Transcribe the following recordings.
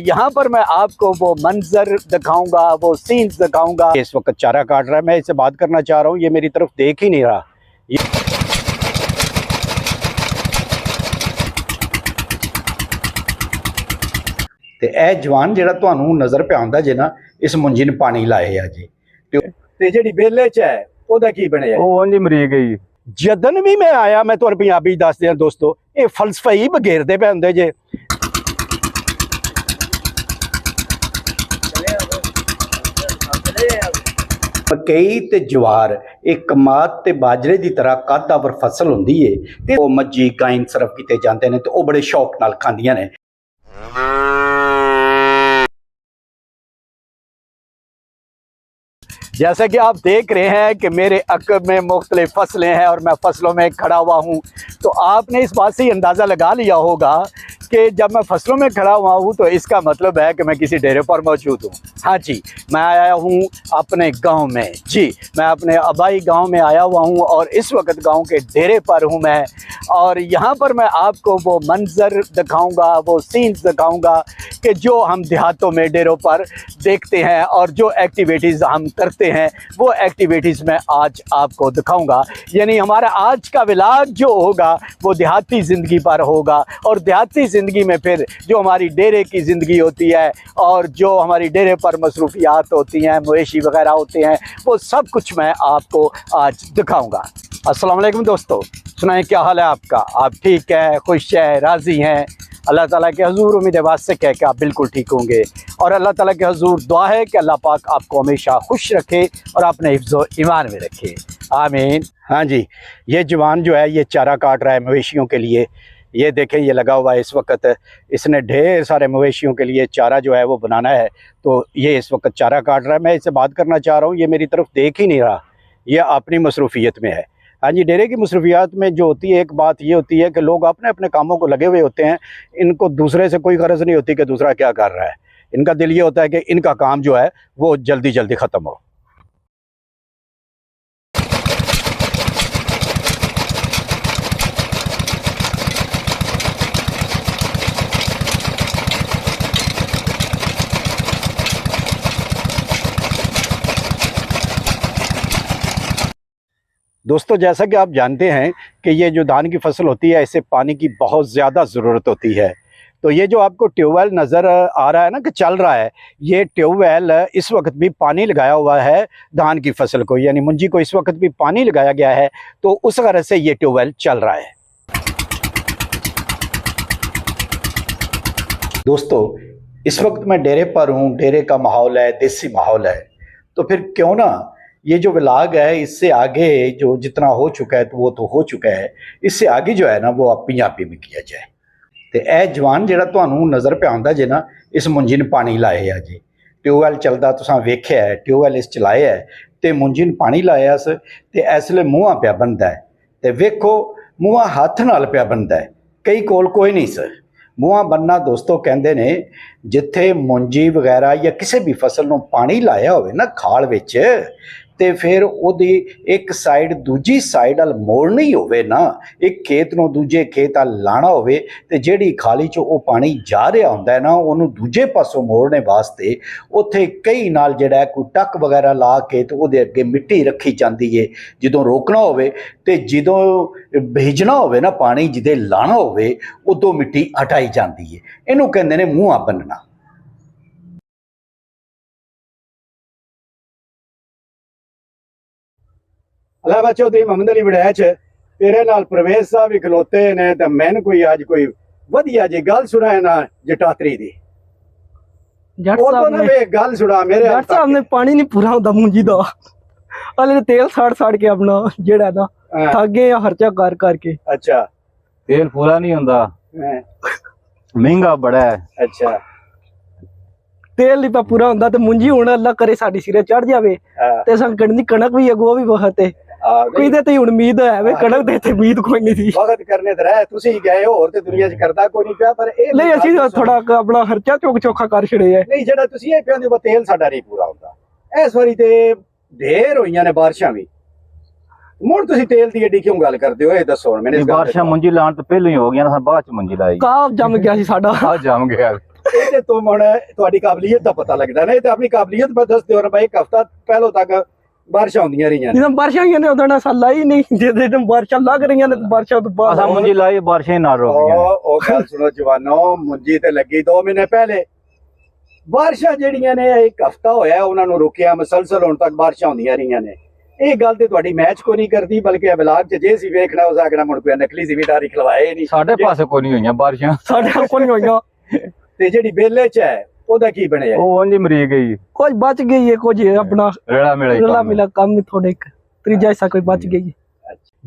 यहाँ पर मैं आपको वो मंजर दिखाऊंगा, वो सीन्स दिखाऊंगा। इस वक्त चारा काट रहा है, मैं इससे बात करना चाह रहा हूँ, ये मेरी तरफ देख ही नहीं रहा। ਤੇ ਇਹ ਜਵਾਨ ਜਿਹੜਾ ਤੁਹਾਨੂੰ ਨਜ਼ਰ ਪਿਆ ਆਉਂਦਾ ਜੇ ਨਾ, ਇਸ ਮੁੰਜੀ ਨੇ ਪਾਣੀ ਲਾਏ ਆ ਜੀ। ਤੇ ਜਿਹੜੀ ਬੇਲੇ ਚ ਹੈ ਉਹਦਾ ਕੀ ਬਣਿਆ? ਉਹ ਉਂਝ ਮਰੀ ਗਈ। ਜਦਨ ਵੀ ਮੈਂ ਆਇਆ, ਮੈਂ ਤੁਹਾਨੂੰ ਪੰਜਾਬੀ ਦੱਸ ਦਿਆਂ ਦੋਸਤੋ, ਇਹ ਫਲਸਫਾ ਹੀ ਬਗੇਰਦੇ ਪਏ ਹੁੰਦੇ ਜੇ। ਮਕਈ ਤੇ ਜਵਾਰ ਇਹ ਕਮਾਦ ਤੇ ਬਾਜਰੇ ਦੀ ਤਰ੍ਹਾਂ ਕਾਦਾਵਰ ਫਸਲ ਹੁੰਦੀ ਏ ਤੇ ਉਹ ਮੱਝੀ ਗਾਇਨ ਸਰਫ ਕੀਤੇ ਜਾਂਦੇ ਨੇ ਤੇ ਉਹ ਬੜੇ ਸ਼ੌਕ ਨਾਲ ਖਾਂਦੀਆਂ ਨੇ। जैसा कि आप देख रहे हैं कि मेरे अक़ब में मुख्तलिफ फसलें हैं और मैं फसलों में खड़ा हुआ हूँ, तो आपने इस बात से ही अंदाज़ा लगा लिया होगा कि जब मैं फसलों में खड़ा हुआ हूँ तो इसका मतलब है कि मैं किसी डेरे पर मौजूद हूँ। हाँ जी, मैं आया हूँ अपने गांव में। जी, मैं अपने आबाई गांव में आया हुआ हूँ और इस वक्त गांव के डेरे पर हूँ मैं। और यहाँ पर मैं आपको वो मंजर दिखाऊंगा, वो सीन्स दिखाऊंगा कि जो हम देहातों में डेरों पर देखते हैं और जो एक्टिविटीज़ हम करते हैं वो एक्टिविटीज़ मैं आज आपको दिखाऊंगा। यानी हमारा आज का व्लॉग जो होगा वो देहाती ज़िंदगी पर होगा और देहाती ज़िंदगी में फिर जो हमारी डेरे की ज़िंदगी होती है और जो हमारी डेरे पर मसरूफियात होती हैं, मवेशी वगैरह होते हैं, वो सब कुछ मैं आपको आज दिखाऊंगा। अस्सलाम वालेकुम दोस्तों, सुनाएं क्या हाल है आपका? आप ठीक है, खुश है, राज़ी हैं? अल्लाह ताला के हजूर उम्मीद वास्ते है कि आप बिल्कुल ठीक होंगे और अल्लाह ताला के हजूर दुआ है कि अल्लाह पाक आपको हमेशा खुश रखे और अपने हिफ्ज़ो ईमान में रखे, आमीन। हाँ जी, ये जवान जो है ये चारा काट रहा है मवेशियों के लिए। ये देखें, ये लगा हुआ है इस वक्त, इसने ढेर सारे मवेशियों के लिए चारा जो है वो बनाना है, तो ये इस वक्त चारा काट रहा है। मैं इससे बात करना चाह रहा हूँ, ये मेरी तरफ देख ही नहीं रहा, ये अपनी मसरूफियत में है। हाँ जी, डेरे की मसरूफियात में जो होती है, एक बात ये होती है कि लोग अपने अपने कामों को लगे हुए होते हैं, इनको दूसरे से कोई गरज नहीं होती कि दूसरा क्या कर रहा है। इनका दिल ये होता है कि इनका काम जो है वो जल्दी जल्दी ख़त्म हो। दोस्तों, जैसा कि आप जानते हैं कि ये जो धान की फसल होती है, इससे पानी की बहुत ज़्यादा ज़रूरत होती है। तो ये जो आपको ट्यूबवेल नज़र आ रहा है ना कि चल रहा है, ये ट्यूबवेल इस वक्त भी पानी लगाया हुआ है धान की फसल को, यानी मुंजी को इस वक्त भी पानी लगाया गया है, तो उस वजह से ये ट्यूबवेल चल रहा है। दोस्तों, इस वक्त मैं डेरे पर हूँ, डेरे का माहौल है, देसी माहौल है, तो फिर क्यों ना ये जो व्लॉग है इससे आगे जो जितना हो चुका है तो वो तो हो चुका है, इससे आगे जो है ना वो आप पंजाबी में किया जाए। तो यह जवान जिहड़ा तुहानूं नज़र पे आउंदा जे ना, इस मुंजी ने पानी लाए है जी। ट्यूबवेल चलदा तुसां वेख्या है, ट्यूबवेल इस चलाया है तो मुंजी ने पानी लाया तो इसलिए मूँह पिया बनता है। तो वेखो, मूँह हाथ नाल पिया बनता है, कई कोल कोई नहीं सर। मूँह बनना दोस्तों कहते ने जिथे मुंजी वगैरह या किसी भी फसल नूं पानी लाया होवे ना खाल विच, ते फिर ओदी एक साइड दूजी साइड अल मोड़नी होवे ना, एक खेत नूं दूजे खेत अल लाना होवे ते जिहड़ी खाली चो वो पानी जा रहा हुंदा है ना, उहनूं दूजे पासों मोड़ने वास्ते उत्थे कई नाल जिहड़ा कोई टक वगैरह ला के ते ओदे अगे मिट्टी रखी जांदी है। जदों रोकना होवे ते जदों भेजना होवे ना पानी, जिदे लाना होवे उदों मिट्टी हटाई जांदी है। इहनूं कहंदे ने मूँह बनना। अलावा चौधरी मोहम्मद अली वड़ैच तेरे नाल प्रवेश साहब भी खलोते ने ते मैनूं कोई अज कोई वधिया जी गल सुनाए ना जटातरी दी। जट गल सुना मेरे जट साहब ने पानी नहीं पूरा होंदा मुंजी दा, हले तेल साड़ के अपना जेड़ा ना थक गए खर्चा कर करके। अच्छा, तेल पूरा नहीं होंदा, महंगा बड़ा है। अच्छा, तेल नहीं पूरा होंदा ते मुंजी हुण अल्लाह करे साडी सिरे चढ़ जावे ते संकट कणक भी अगो भी बहुत है। कोई ते उम्मीद है वे कणक दे ते उम्मीद कोई नहीं थी। वक्त करने ते रह तुसी गए हो और ते दुनिया च करदा कोई नहीं पिया, पर ए नहीं असि थोड़ा अपना खर्चा चौखा कर छड़े है। नहीं जेड़ा तुसी ए पियांदे वो तेल साडा नहीं पूरा होंदा। इस वारी ते ढेर होईयां ने बारिशां भी, मुड़ तुसी तेल दी एडी क्यों गल करदे हो? ए दसो हुण मैंने। बारिशां मुंजी लाण तो पहले ही हो गईयां, बाद च मुंजी लाई। काब जम गया सी साडा, जम गया। ਇਹਦੇ ਤੋਂ ਹੁਣ ਤੁਹਾਡੀ ਕਾਬਲੀਅਤ ਦਾ ਪਤਾ ਲੱਗਦਾ ਨਾ। ਇਹ ਤਾਂ ਆਪਣੀ ਕਾਬਲੀਅਤ ਮੈਂ ਦੱਸ ਦਿਓ ਭਾਈ। ਇੱਕ ਹਫ਼ਤਾ ਪਹਿਲੋਂ ਤੱਕ ਬਾਰਿਸ਼ਾਂ ਹੁੰਦੀਆਂ ਰਹੀਆਂ ਨੇ। ਜਦੋਂ ਬਾਰਿਸ਼ਾਂ ਹੋਈਆਂ ਨੇ ਉਦੋਂ ਨਾ ਸਾਲਾ ਹੀ ਨਹੀਂ, ਜਿਹਦੇ ਦਿਨ ਬਾਰਿਸ਼ਾਂ ਲੱਗ ਰਹੀਆਂ ਨੇ ਬਾਰਿਸ਼ਾਂ ਤੋਂ ਬਾਅਦ ਅਸਾਂ ਮੁੰਜੀ ਲਾਈ ਬਾਰਿਸ਼ਾਂ ਹੀ ਨਾਲ ਰੁਕ ਗਈਆਂ। ਉਹ ਗੱਲ ਸੁਣੋ ਜਵਾਨੋ, ਮੁੰਜੀ ਤੇ ਲੱਗੀ 2 ਮਹੀਨੇ ਪਹਿਲੇ। ਬਾਰਿਸ਼ਾਂ ਜਿਹੜੀਆਂ ਨੇ ਇੱਕ ਹਫ਼ਤਾ ਹੋਇਆ ਉਹਨਾਂ ਨੂੰ ਰੁਕਿਆ, ਮੁਸਲਸਲ ਹੁਣ ਤੱਕ ਬਾਰਿਸ਼ਾਂ ਹੁੰਦੀਆਂ ਰਹੀਆਂ ਨੇ। ਇਹ ਗੱਲ ਤੇ ਤੁਹਾਡੀ ਮੈਚ ਕੋ ਨਹੀਂ ਕਰਦੀ, ਬਲਕਿ ਬਲਾਗ ਚ ਜੇ ਸੀ ਵੇਖਣਾ ਉਸ ਆਖਣਾ ਮੁੜ ਪਿਆ ਨਕਲੀ ਜ਼ਿਮੀਦਾਰੀ ਖਲਵਾਏ ਨਹੀਂ। ਸਾਡੇ ਪਾਸੇ ਕੋਈ ਨਹੀਂ ਹੋਈਆਂ ਬਾਰਿਸ਼ਾਂ, ਸਾਡੇ ਕੋਲ ਨਹੀਂ ਹੋਈਆਂ। ਤੇ ਜਿਹੜੀ ਬੇਲੇ ਚ ਹੈ ਉਹਦਾ ਕੀ ਬਣਿਆ? ਉਹ ਉਂਝ ਮਰੀ ਗਈ, ਕੁਝ ਬਚ ਗਈ ਹੈ, ਕੁਝ ਆਪਣਾ ਰਲਾ ਮਿਲਾ ਕੰਮ ਹੀ ਥੋੜੇ ਤੀਜਾ ਹਿੱਸਾ ਕੋਈ ਬਚ ਗਈ।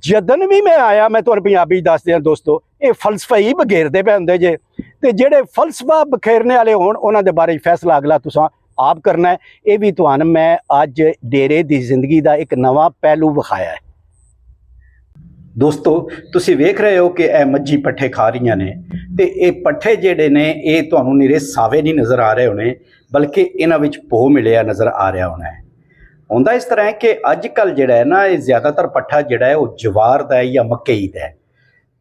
ਜਦਨ ਵੀ ਮੈਂ ਆਇਆ, ਮੈਂ ਤੁਹਾਨੂੰ ਪੰਜਾਬੀ ਦੱਸ ਦਿਆਂ ਦੋਸਤੋ, ਇਹ ਫਲਸਫਾ ਹੀ ਬਗੇਰਦੇ ਪਏ ਹੁੰਦੇ ਜੇ। ਤੇ ਜਿਹੜੇ ਫਲਸਫਾ ਬਖੇਰਨੇ ਵਾਲੇ ਹੋਣ ਉਹਨਾਂ ਦੇ ਬਾਰੇ ਫੈਸਲਾ ਅਗਲਾ ਤੁਸੀਂ ਆਪ ਕਰਨਾ ਹੈ। ਇਹ ਵੀ ਤੁਹਾਨੂੰ ਮੈਂ ਅੱਜ ਡੇਰੇ ਦੀ ਜ਼ਿੰਦਗੀ ਦਾ ਇੱਕ ਨਵਾਂ ਪਹਿਲੂ ਵਿਖਾਇਆ ਹੈ। ਦੋਸਤੋ ਤੁਸੀਂ ਵੇਖ ਰਹੇ ਹੋ ਕਿ ਇਹ ਮੱਝੀ ਪੱਠੇ ਖਾ ਰਹੀਆਂ ਨੇ, ਤੇ ਇਹ ਪੱਠੇ ਜਿਹੜੇ ਨੇ ਇਹ ਤੁਹਾਨੂੰ ਨਿਰੇ ਸਾਵੇ ਨਹੀਂ ਨਜ਼ਰ ਆ ਰਹੇ ਹੋਣੇ, ਬਲਕਿ ਇਹਨਾਂ ਵਿੱਚ ਭੋ ਮਿਲਿਆ ਨਜ਼ਰ ਆ ਰਿਹਾ ਹੋਣਾ ਹੈ। ਹੁੰਦਾ ਇਸ ਤਰ੍ਹਾਂ ਹੈ ਕਿ ਅੱਜ ਕੱਲ੍ਹ ਜਿਹੜਾ ਹੈ ਨਾ, ਇਹ ਜ਼ਿਆਦਾਤਰ ਪੱਠਾ ਜਿਹੜਾ ਹੈ ਉਹ ਜਵਾਰ ਦਾ ਹੈ ਜਾਂ ਮਕਈ ਦਾ ਹੈ।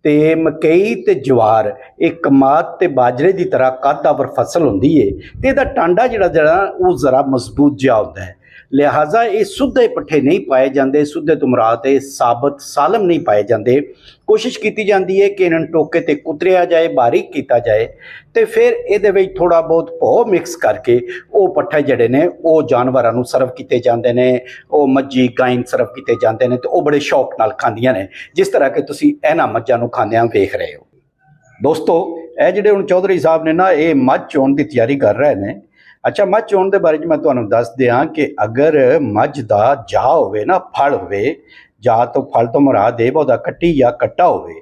ਤੇ ਮਕਈ ਤੇ ਜਵਾਰ ਇਹ ਕਮਾਦ ਤੇ ਬਾਜਰੇ ਦੀ ਤਰ੍ਹਾਂ ਕੱਦਾਵਰ ਫਸਲ ਹੁੰਦੀ ਹੈ, ਤੇ ਇਹਦਾ ਟਾਂਡਾ ਜਿਹੜਾ ਉਹ ਜ਼ਰਾ ਮਜ਼ਬੂਤ ਜਿਹਾ ਹੁੰਦਾ ਹੈ। ਲਿਹਾਜ਼ਾ ਇਹ ਸੁੱਧੇ ਪੱਠੇ ਨਹੀਂ ਪਾਏ ਜਾਂਦੇ। ਸੁੱਧੇ ਤੋਂ ਮੁਰਾਦ ਇਹ ਸਾਬਤ ਸਾਲਮ ਨਹੀਂ ਪਾਏ ਜਾਂਦੇ। ਕੋਸ਼ਿਸ਼ ਕੀਤੀ ਜਾਂਦੀ ਹੈ ਕਿ ਇਹਨਾਂ ਨੂੰ ਟੋਕੇ ਤੇ ਕੁਤਰਿਆ ਜਾਏ, ਬਾਰੀਕ ਕੀਤਾ ਜਾਏ, ਤੇ ਫਿਰ ਇਹਦੇ ਵਿੱਚ ਥੋੜਾ ਬਹੁਤ ਭੋ ਮਿਕਸ ਕਰਕੇ ਉਹ ਪੱਠੇ ਜਿਹੜੇ ਨੇ ਉਹ ਜਾਨਵਰਾਂ ਨੂੰ ਸਰਵ ਕੀਤੇ ਜਾਂਦੇ ਨੇ। ਉਹ ਮੱਝੀ ਗਾਈਂ ਸਰਵ ਕੀਤੇ ਜਾਂਦੇ ਨੇ ਤੇ ਉਹ ਬੜੇ ਸ਼ੌਕ ਨਾਲ ਖਾਂਦੀਆਂ ਨੇ, ਜਿਸ ਤਰ੍ਹਾਂ ਕਿ ਤੁਸੀਂ ਇਹਨਾਂ ਮੱਝਾਂ ਨੂੰ ਖਾਂਦਿਆਂ ਵੇਖ ਰਹੇ ਹੋ। ਦੋਸਤੋ ਇਹ ਜਿਹੜੇ ਹੁਣ ਚੌਧਰੀ ਸਾਹਿਬ ਨੇ ਨਾ, ਇਹ ਮੱਝ ਚੋਣ ਦੀ ਤਿਆਰੀ ਕਰ ਰਹੇ ਨੇ। ਅੱਛਾ, ਮੱਝ ਚੋਣ ਦੇ ਬਾਰੇ 'ਚ ਮੈਂ ਤੁਹਾਨੂੰ ਦੱਸ ਦਿਆਂ ਕਿ ਅਗਰ ਮੱਝ ਦਾ ਜਾ ਹੋਵੇ ਨਾ, ਫਲ ਹੋਵੇ, ਜਾ ਤੋਂ ਫਲ ਤੋਂ ਮੁਰਾਦ ਇਹ ਉਹਦਾ ਕੱਟੀ ਜਾਂ ਕੱਟਾ ਹੋਵੇ,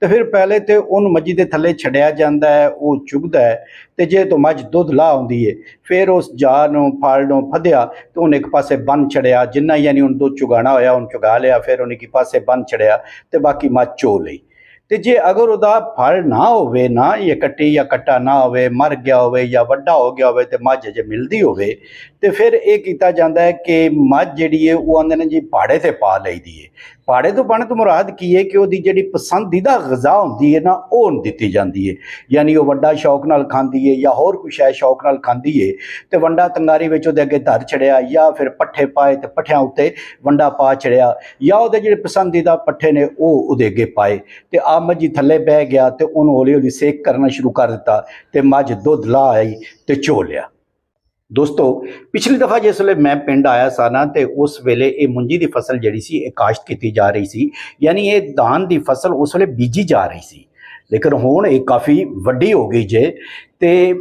ਤੇ ਫਿਰ ਪਹਿਲੇ ਤੇ ਉਹਨੂੰ ਮੱਝੀ ਦੇ ਥੱਲੇ ਛੱਡਿਆ ਜਾਂਦਾ ਹੈ, ਉਹ ਚੁਗਦਾ ਹੈ। ਤੇ ਜੇ ਤੋਂ ਮੱਝ ਦੁੱਧ ਲਾ ਆਉਂਦੀ ਹੈ, ਫਿਰ ਉਸ ਜਾ ਨੂੰ ਫਲ ਨੂੰ ਫੱਦਿਆ ਤੇ ਉਹਨੇ ਇੱਕ ਪਾਸੇ ਬੰਨ ਛੜਿਆ, ਜਿੰਨਾ ਯਾਨੀ ਉਹਨੂੰ ਦੁੱਧ ਚੁਗਾਣਾ ਹੋਇਆ ਉਹਨੂੰ ਚੁਗਾ ਲਿਆ, ਫਿਰ ਉਹਨੇ ਇੱਕ ਪਾਸੇ ਬੰਨ ਛੜਿਆ ਤੇ ਬਾਕੀ ਮੱਝ ਚੋ ਲਈ। ਤੇ ਜੇ ਅਗਰ ਉਹਦਾ ਫਲ ਨਾ ਹੋਵੇ ਨਾ, ਇਹ ਕੱਟੀ ਜਾਂ ਕੱਟਾ ਨਾ ਹੋਵੇ, ਮਰ ਗਿਆ ਹੋਵੇ ਜਾਂ ਵੱਡਾ ਹੋ ਗਿਆ ਹੋਵੇ, ਤੇ ਮੱਝ ਜੇ ਮਿਲਦੀ ਹੋਵੇ, ਤੇ ਫਿਰ ਇਹ ਕੀਤਾ ਜਾਂਦਾ ਹੈ ਕਿ ਮੱਝ ਜਿਹੜੀ ਹੈ ਉਹ ਆਂਦੇ ਨੇ ਜੀ ਭਾੜੇ ਤੇ ਪਾ ਲਈਦੀ ਹੈ। ਭਾੜੇ ਤੋਂ ਪਾਉਣ ਤੋਂ ਮੁਰਾਦ ਕੀ ਹੈ ਕਿ ਉਹਦੀ ਜਿਹੜੀ ਪਸੰਦੀਦਾ ਗ਼ਜ਼ਾ ਹੁੰਦੀ ਹੈ ਨਾ, ਉਹ ਉਹਨੂੰ ਦਿੱਤੀ ਜਾਂਦੀ ਹੈ। ਯਾਨੀ ਉਹ ਵੱਡਾ ਸ਼ੌਕ ਨਾਲ ਖਾਂਦੀ ਹੈ ਜਾਂ ਹੋਰ ਕੁਛ ਸ਼ਾਇਦ ਸ਼ੌਕ ਨਾਲ ਖਾਂਦੀ ਹੈ, ਤੇ ਵੰਡਾ ਤੰਗਾਰੀ ਵਿੱਚ ਉਹਦੇ ਅੱਗੇ ਧਰ ਛੜਿਆ, ਜਾਂ ਫਿਰ ਪੱਠੇ ਪਾਏ ਤੇ ਪੱਠਿਆਂ ਉੱਤੇ ਵੰਡਾ ਪਾ ਛੜਿਆ, ਜਾਂ ਉਹਦੇ ਜਿਹੜੇ ਪਸੰਦੀਦਾ ਪੱਠੇ ਨੇ ਉਹ ਉਹਦੇ ਅੱਗੇ ਪਾਏ, ਤੇ ਆ ਮੱਝੀ ਥੱਲੇ ਬਹਿ ਗਿਆ ਤੇ ਉਹਨੂੰ ਹੌਲੀ ਹੌਲੀ ਸੇਕ ਕਰਨਾ ਸ਼ੁਰੂ ਕਰ ਦਿੱਤਾ, ਤੇ ਮੱਝ ਦੁੱਧ ਲਾ ਆਈ ਤੇ ਚੋ ਲਿਆ। ਦੋਸਤੋ ਪਿਛਲੀ ਦਫਾ ਜਿਸ ਵੇਲੇ ਮੈਂ ਪਿੰਡ ਆਇਆ ਸਾਂ ਨਾ, ਤੇ ਉਸ ਵੇਲੇ ਇਹ ਮੁੰਜੀ ਦੀ ਫਸਲ ਜਿਹੜੀ ਸੀ ਇਹ ਕਾਸ਼ਤ ਕੀਤੀ ਜਾ ਰਹੀ ਸੀ, ਯਾਨੀ ਇਹ ਦਾਨ ਦੀ ਫਸਲ ਉਸ ਵੇਲੇ ਬੀਜੀ ਜਾ ਰਹੀ ਸੀ। ਲੇਕਿਨ ਹੁਣ ਇਹ ਕਾਫੀ ਵੱਡੀ ਹੋ ਗਈ ਜੇ, ਤੇ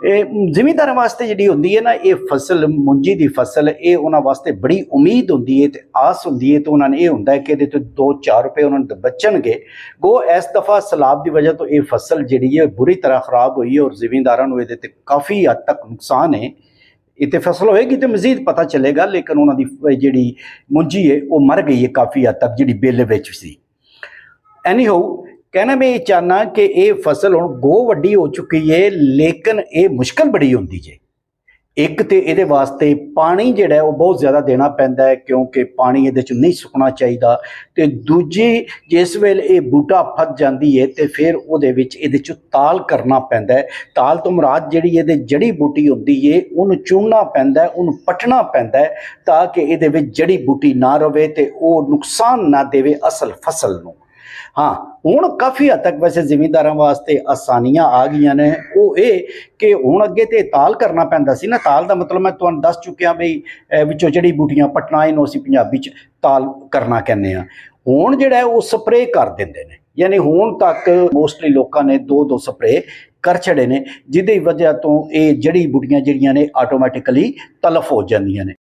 ਇਹ ਜ਼ਿਮੀਂਦਾਰਾਂ ਵਾਸਤੇ ਜਿਹੜੀ ਹੁੰਦੀ ਹੈ ਨਾ ਇਹ ਫਸਲ, ਮੁੰਜੀ ਦੀ ਫਸਲ, ਇਹ ਉਹਨਾਂ ਵਾਸਤੇ ਬੜੀ ਉਮੀਦ ਹੁੰਦੀ ਹੈ ਤੇ ਆਸ ਹੁੰਦੀ ਹੈ, ਤੇ ਉਹਨਾਂ ਨੇ ਇਹ ਹੁੰਦਾ ਹੈ ਕਿ ਇਹਦੇ ਤੋਂ 2-4 ਰੁਪਏ ਉਹਨਾਂ ਨੂੰ ਬਚਣਗੇ। ਗੋ ਇਸ ਦਫਾ ਸੈਲਾਬ ਦੀ ਵਜ੍ਹਾ ਤੋਂ ਇਹ ਫਸਲ ਜਿਹੜੀ ਹੈ ਬੁਰੀ ਤਰ੍ਹਾਂ ਖਰਾਬ ਹੋਈ ਹੈ, ਔਰ ਜ਼ਿਮੀਂਦਾਰਾਂ ਨੂੰ ਇਹਦੇ ਤੇ ਕਾਫੀ ਹੱਦ ਤੱਕ ਨੁਕਸਾਨ ਹੈ। ਇਹ ਤੇ ਫਸਲ ਹੋਏਗੀ ਤੇ ਮਜ਼ੀਦ ਪਤਾ ਚੱਲੇਗਾ, ਲੇਕਿਨ ਉਹਨਾਂ ਦੀ ਜਿਹੜੀ ਮੁੰਜੀ ਹੈ ਉਹ ਮਰ ਗਈ ਹੈ ਕਾਫੀ ਹੱਦ ਤੱਕ, ਜਿਹੜੀ ਬੇਲੇ ਵਿੱਚ ਸੀ। ਐਨੀਹਾਊ कहना मैं ये चाहना कि ये फसल हुण गो वड्डी हो चुकी है, लेकिन ये मुश्किल बड़ी होंदी जे। एक तो ये वास्ते पानी जिहड़ा वो बहुत ज़्यादा देना पैंदा है, क्योंकि पानी ये नहीं सुकना चाहिए। तो दूजी जिस वेले ये बूटा फस जाती है तो फिर उहदे विच इहदे चों ताल करना पैंदा है। ताल तो मुराद जिहड़ी इहदे जड़ी बूटी होंदी है उहनूं चुनना पैंदा है, उहनूं पटना पैंदा है, ताकि इहदे विच जड़ी बूटी ना रहे तो वह नुकसान ना देवे असल फसल नूं। हाँ हुण काफ़ी हद तक वैसे जिमींदारां वास्ते आसानियां आ गई ने। वो ये कि हुण अगे तो ताल करना पैंदा सी ना, ताल का मतलब मैं तुहानूं दस चुकिया बई विचों जड़ी बूटियां पटना, इहनूं असीं पंजाबी च ताल करना कहने आ। हुण जिहड़ा है वो स्प्रे कर दिंदे ने, यानी हुण तक मोस्टली लोकां ने 2-2 स्प्रे कर छड़े ने, जिहदी वजह तो ये जड़ी बूटियां जिहड़ियां ने आटोमैटिकली तलफ हो जांदियां ने।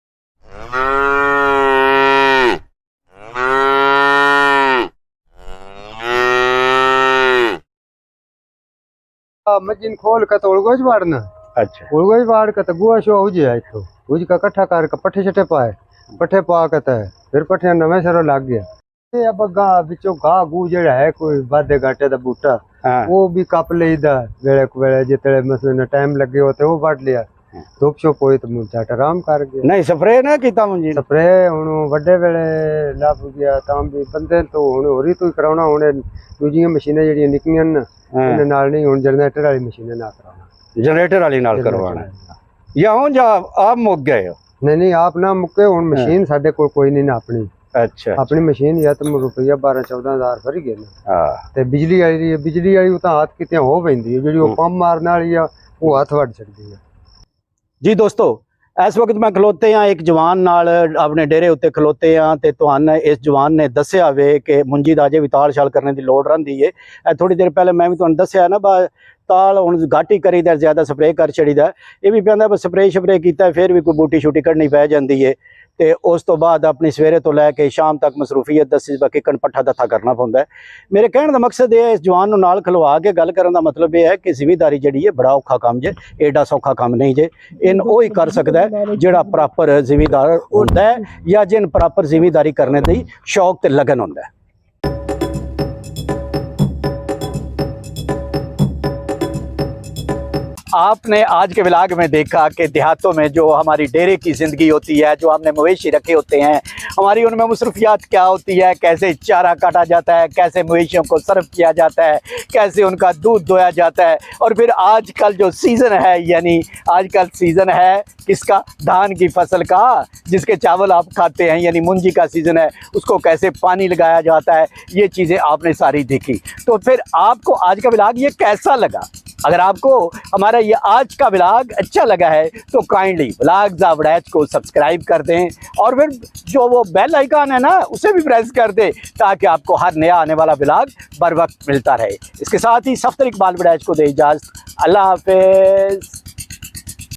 मजीन खोल के तो उड़गोज वाड़ना। अच्छा, उड़गोज वाड़ के तो गुआ शो हो जाए, तो उज का इकट्ठा करके पट्ठे छठे पाए, पट्ठे पा के फिर पट्ठे नवे सरो लग गया। ये अब गा बिचो घा गू जेड़ा है कोई वादे घाटे दा बूटा, वो भी कप लेदा वेले को वेले, जितने मसले टाइम लगे होते वो वड़ लिया। धुप छुप होई तो मुझाट आराम कर गया। नहीं स्प्रे ना कीता मुंजी, स्प्रे हुण वड्डे वेले लभ गया, तां भी बंदे तो हुण होरी तो कराउणा। हुण दूजियां मशीनां जेहड़ियां निकलियां ना इन्हां नाल नहीं, हुण जनरेटर वाली मशीनां ना कराउणा। जनरेटर वाली नाल करवाना या हूं जा आप मुक गए हो? नहीं आप ना मुक्के हुण मशीन साडे कोल कोई नहीं ना अपनी। अच्छा अपनी मशीन या तो रुपया 12-14 हज़ार फरी गए ना। हाँ ते बिजली वाली वो हाथ किते हो पैंदी है जेडी वो पंप मारने वाली आ वो हाथ वड़ सकदी है। जी दोस्तों इस वक्त मैं खलोते हाँ एक जवान नाल अपने डेरे उत्ते खलोते हाँ ते तुहानू इस जवान ने दस्या वे कि मुंजी दा अजे भी ताल शाल करने की लोड़ रहिंदी है। थोड़ी देर पहले मैं भी तुहानू दस्या ना बा ताल हुण घट ही करीदा ज्यादा स्प्रे कर छड़ीदा ये भी पैंदा स्प्रे शप्रे कीता फिर भी कोई बूटी शूटी कढ़नी पै जांदी है ते उस तो बाद अपनी सवेरे तो लैके शाम तक मसरूफीयत दसी बाकी कण पट्ठा दत्था करना पौंदा है। मेरे कहने का मकसद ये है इस जवान नूं नाल खलवा के गल करन दा मतलब ये है कि जिमीदारी जिहड़ी है बड़ा औखा काम जे एडा सौखा काम नहीं जे इन वो ही कर सकदा है जिहड़ा प्रॉपर जिमीदार हुंदा है या जिन प्रॉपर जिमीदारी करने दी शौक ते लगन हुंदा है। आपने आज के व्लॉग में देखा कि देहातों में जो हमारी डेरे की ज़िंदगी होती है, जो हमने मवेशी रखे होते हैं, हमारी उनमें मसरूफियात क्या होती है, कैसे चारा काटा जाता है, कैसे मवेशियों को सर्व किया जाता है, कैसे उनका दूध दोया जाता है। और फिर आजकल जो सीज़न है यानी आजकल सीज़न है किसका, धान की फसल का, जिसके चावल आप खाते हैं यानी मुंजी का सीज़न है, उसको कैसे पानी लगाया जाता है, ये चीज़ें आपने सारी देखी। तो फिर आपको आज का व्लॉग ये कैसा लगा? अगर आपको हमारा ये आज का व्लॉग अच्छा लगा है तो काइंडली व्लॉग्स ऑफ वड़ैच को सब्सक्राइब कर दें और फिर जो वो बेल आइकन है ना उसे भी प्रेस कर दें ताकि आपको हर नया आने वाला व्लॉग बर वक्त मिलता रहे। इसके साथ ही सफ्तर इकबाल वड़ैच को दे इजाज़त। अल्लाह हाफिज़।